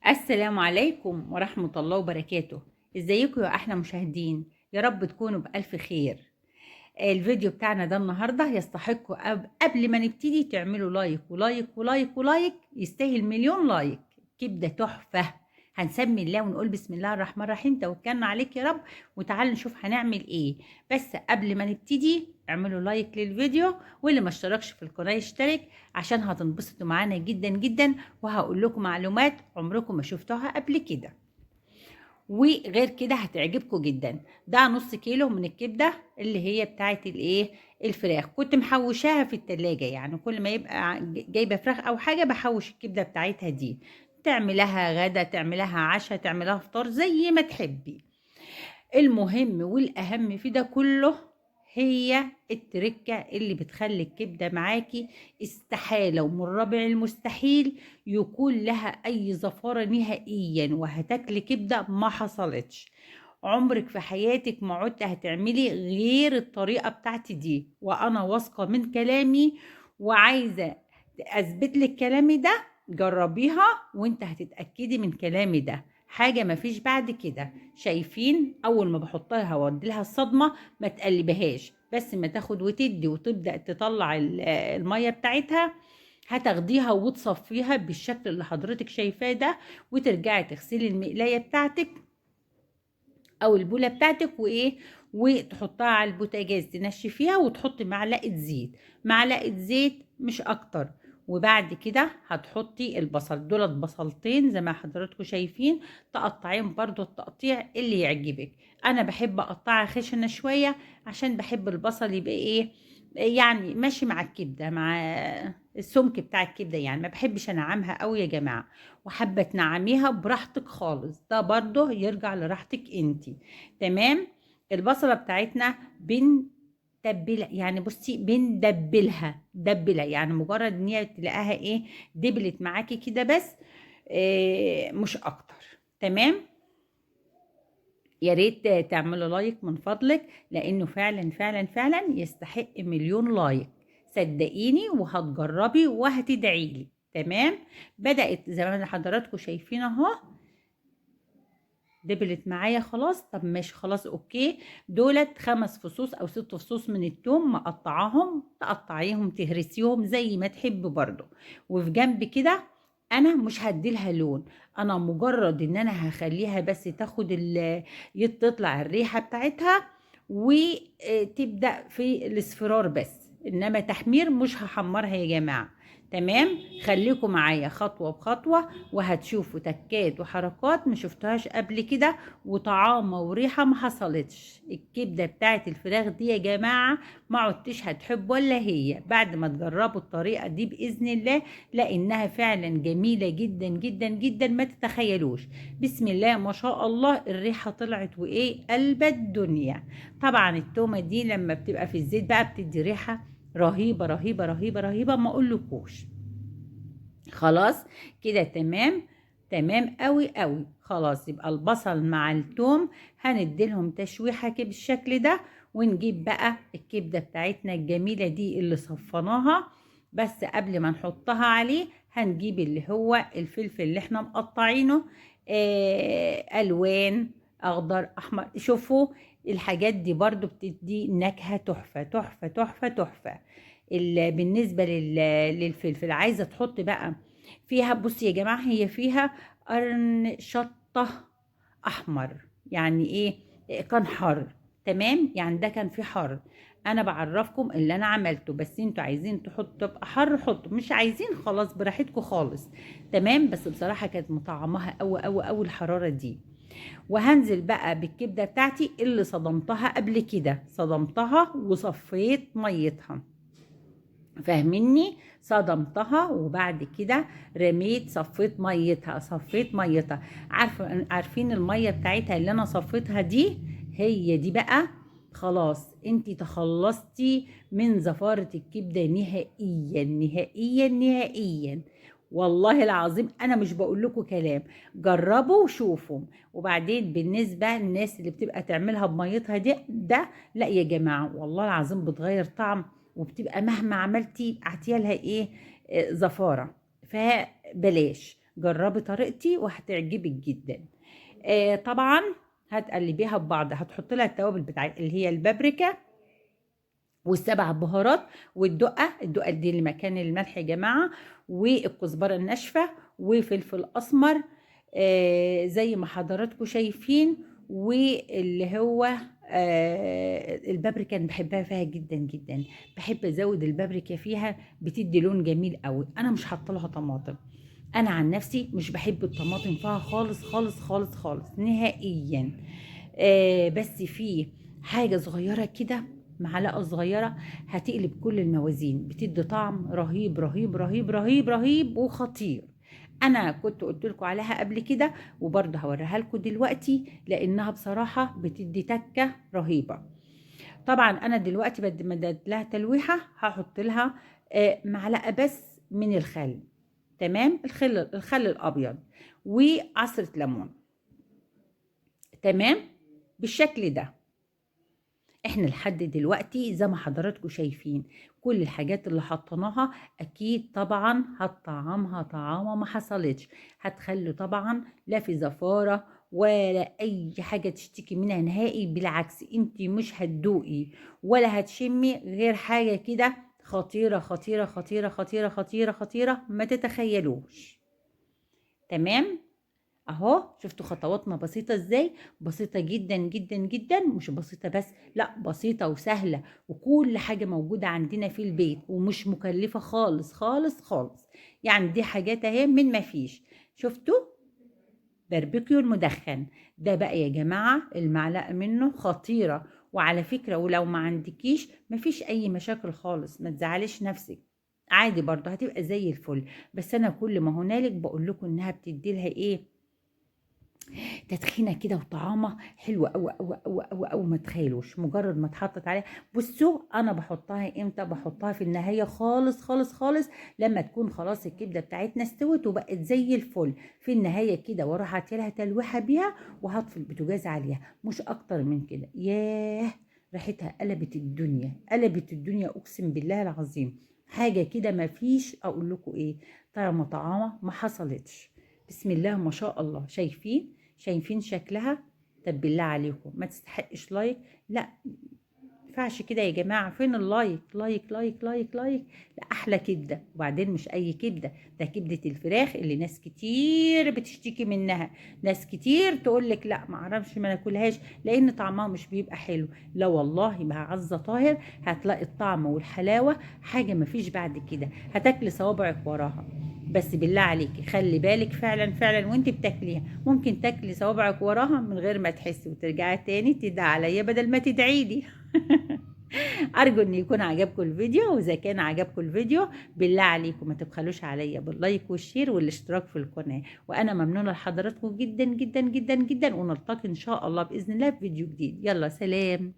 السلام عليكم ورحمة الله وبركاته. ازيكم يا احلى مشاهدين؟ يا رب تكونوا بألف خير. الفيديو بتاعنا ده النهاردة يستحق قبل ما نبتدي تعملوا لايك ولايك ولايك ولايك، يستاهل مليون لايك. كبدة تحفة. هنسمي الله ونقول بسم الله الرحمن الرحيم، توكلنا عليك يا رب. وتعالوا نشوف هنعمل ايه. بس قبل ما نبتدي اعملوا لايك للفيديو، واللي ما اشتركش في القناة يشترك عشان هتنبسطوا معانا جدا جدا. وهقول لكم معلومات عمركم ما شفتوها قبل كده، وغير كده هتعجبكم جدا. ده نص كيلو من الكبده اللي هي بتاعت الايه، الفراخ. كنت محوشاها في التلاجة، يعني كل ما يبقى جايبه فراخ او حاجه بحوش الكبده بتاعتها دي. تعملها غدا، تعملها عشاء، تعملها فطار، زي ما تحبي. المهم والأهم في ده كله هي التركة اللي بتخلي الكبدة معاكي استحالة ومن رابع المستحيل يكون لها أي زفارة نهائيا، وهتاكلي كبدة ما حصلتش. عمرك في حياتك ما عدت هتعملي غير الطريقة بتاعتي دي، وأنا واثقة من كلامي وعايزة أثبت لك كلامي ده. جربيها وانت هتتأكدي من كلامي ده. حاجة مفيش بعد كده. شايفين اول ما بحطها وادي لها الصدمه، ما تقلبهاش، بس ما تاخد وتدي وتبدا تطلع الميه بتاعتها. هتاخديها وتصفيها بالشكل اللي حضرتك شايفاه ده، وترجعي تغسلي المقلايه بتاعتك او البوله بتاعتك وايه، وتحطها على البوتاجاز تنشفيها، وتحطي معلقه زيت. معلقه زيت مش اكتر. وبعد كده هتحطي البصل، دولت بصلتين زي ما حضراتكم شايفين. تقطعيهم برضو التقطيع اللي يعجبك. انا بحب اقطعها خشنه شويه عشان بحب البصل يبقى ايه، يعني ماشي مع الكبده، مع السمك بتاع الكبده. يعني ما بحبش انعمها قوي يا جماعه. وحابه تنعميها براحتك خالص، ده برضه يرجع لراحتك انتي. تمام. البصله بتاعتنا بنتبلها، يعني بصي بندبلها دبله، يعني مجرد ان هي تلاقيها ايه، دبلت معاكي كده بس. إيه مش اكتر. تمام. يا ريت تعملوا لايك من فضلك، لانه فعلا فعلا فعلا يستحق مليون لايك. صدقيني وهتجربي وهتدعي لي. تمام. بدأت زي ما حضراتكم شايفين اهو، دبلت معايا خلاص. طب ماشي خلاص اوكي. دولت 5 فصوص او 6 فصوص من التوم مقطعاهم، تقطعيهم تهرسيهم زي ما تحب برضو. وفي جنب كده انا مش هديلها لون، انا مجرد ان انا هخليها بس تاخد تطلع الريحة بتاعتها، وتبدأ في الاصفرار بس، انما تحمير مش هحمرها يا جماعة. تمام. خليكم معايا خطوة بخطوة، وهتشوفوا تكات وحركات ما شفتهاش قبل كده، وطعامة وريحة ما حصلتش. الكبدة بتاعت الفراخ دي يا جماعة ما عدتش هتحب ولا هي بعد ما تجربوا الطريقة دي بإذن الله، لأنها فعلا جميلة جدا جدا جدا ما تتخيلوش. بسم الله ما شاء الله، الريحة طلعت وإيه قلب الدنيا. طبعا التومة دي لما بتبقى في الزيت بقى بتدي ريحة رهيبة رهيبة رهيبة رهيبة، ما اقولكوش. خلاص كده تمام. تمام قوي قوي. خلاص يبقى البصل مع التوم هنديلهم تشويحة كده بالشكل ده. ونجيب بقى الكبدة بتاعتنا الجميلة دي اللي صفناها. بس قبل ما نحطها عليه هنجيب اللي هو الفلفل اللي احنا مقطعينه، الوان، اخضر، احمر. شوفوا الحاجات دي برضو بتدي نكهة تحفة تحفة تحفة تحفة. بالنسبة للفلفل عايزة تحط بقى فيها، بصي يا جماعة هي فيها قرن شطة أحمر. يعني إيه؟ كان حر. تمام. يعني ده كان فيه حر. أنا بعرفكم اللي أنا عملته، بس انتوا عايزين تحطوا تبقى حر حطوا، مش عايزين خلاص براحتكم خالص. تمام. بس بصراحة كانت مطعمها أوي أوي أوي الحرارة دي. وهنزل بقى بالكبدة بتاعتي اللي صدمتها قبل كده، صدمتها وصفيت ميتها. فاهميني؟ صدمتها وبعد كده رميت، صفيت ميتها. عارفين المية بتاعتها اللي انا صفيتها دي، هي دي بقى. خلاص انتي تخلصتي من زفارة الكبدة نهائيا نهائيا نهائيا. والله العظيم انا مش بقول لكم كلام، جربوا وشوفوا. وبعدين بالنسبة للناس اللي بتبقى تعملها بميتها دي، ده لا يا جماعة والله العظيم بتغير طعم، وبتبقى مهما عملتي اعطيها لها ايه، زفاره. فبلاش. جربي طريقتي وهتعجبك جدا. طبعا هتقلبيها ببعض، هتحطي لها التوابل بتاعت اللي هي البابريكا والسبع بهارات الدقه دي اللي مكان الملح يا جماعه، والكزبره الناشفه وفلفل اسمر زي ما حضراتكم شايفين، واللي هو البابريكا انا بحبها فيها جدا جدا، بحب ازود البابريكا فيها، بتدي لون جميل قوي. انا مش حاطه لها طماطم، انا عن نفسي مش بحب الطماطم فيها خالص خالص خالص خالص نهائيا. بس في حاجه صغيره كده، معلقه صغيره هتقلب كل الموازين، بتدي طعم رهيب رهيب رهيب رهيب رهيب وخطير. انا كنت قلت لكم عليها قبل كده، وبرضه هوريها لكم دلوقتي، لانها بصراحه بتدي تكه رهيبه. طبعا انا دلوقتي بدي مدد لها تلويحه، هحط لها معلقه بس من الخل. تمام، الخل الابيض وعصره ليمون. تمام، بالشكل ده. احنا لحد دلوقتي زي ما حضراتكم شايفين كل الحاجات اللي حطيناها اكيد طبعا هتطعمها طعامه ما حصلتش، هتخلي طبعا لا في زفاره ولا اي حاجه تشتكي منها نهائي، بالعكس انت مش هتدوقي ولا هتشمي غير حاجه كده خطيره خطيره خطيره خطيره خطيره خطيره ما تتخيلوش. تمام، اهو شفتوا خطواتنا بسيطة ازاي، بسيطة جدا جدا جدا، مش بسيطة بس، لا بسيطة وسهلة، وكل حاجة موجودة عندنا في البيت ومش مكلفة خالص خالص خالص. يعني دي حاجات اهي من ما فيش. شفتوا باربيكيو المدخن ده بقى يا جماعة المعلقة منه خطيرة. وعلى فكرة ولو ما عندكيش مفيش اي مشاكل خالص، ما تزعليش نفسك، عادي برضه هتبقى زي الفل. بس انا كل ما هنالك بقول لكم انها بتدي لها ايه، تدخينه كده وطعامه حلو قوي قوي قوي قوي قوي، ما تخيلوش مجرد ما اتحطت عليها. بصوا انا بحطها امتى، بحطها في النهايه خالص خالص خالص، لما تكون خلاص الكبده بتاعتنا استوت وبقت زي الفل، في النهايه كده واروح اعطيلها تلويحه بيها وهطفي البوتاجاز عليها، مش اكتر من كده. ياه، ريحتها قلبت الدنيا قلبت الدنيا، اقسم بالله العظيم حاجه كده ما فيش اقول لكم ايه، طعمه ما حصلتش. بسم الله ما شاء الله. شايفين شكلها؟ طب بالله عليكم ما تستحقش لايك؟ لا ينفعش كده يا جماعه، فين اللايك؟ لايك لايك لايك لايك. لا احلى كبده، وبعدين مش اي كبده، ده كبده الفراخ اللي ناس كتير بتشتكي منها، ناس كتير تقول لك لا ما اعرفش ما ناكلهاش لان طعمها مش بيبقى حلو. لا والله مع عزه طاهر هتلاقي الطعم والحلاوه حاجه ما فيش بعد كده، هتاكلي صوابعك وراها. بس بالله عليكي خلي بالك فعلا فعلا وانت بتاكليها، ممكن تاكلي صوابعك وراها من غير ما تحسي وترجعي تاني تدعي عليا بدل ما تدعي لي. ارجو ان يكون عجبكم الفيديو، واذا كان عجبكم الفيديو بالله عليكم ما تبخلوش عليا باللايك والشير والاشتراك في القناه، وانا ممنونه لحضراتكم جدا جدا جدا جدا، ونلتقي ان شاء الله باذن الله في فيديو جديد. يلا سلام.